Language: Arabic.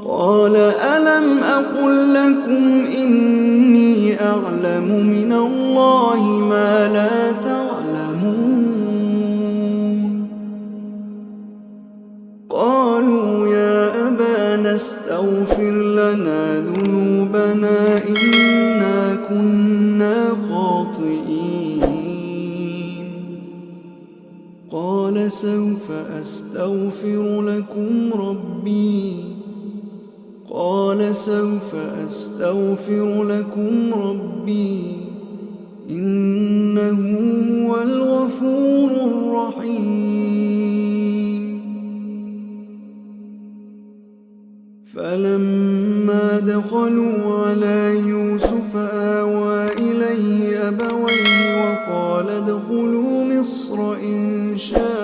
قال ألم أقل لكم إني أعلم من الله ما لا تعلمون قالوا يا أبانا استغفر لنا ذنوبنا إنا كنا خاطئين قال سوف أستغفر لكم ربي إنه هو الغفور الرحيم فلما دخلوا على يوسف آوى إليه أبويه وقال ادخلوا مصر إن شاء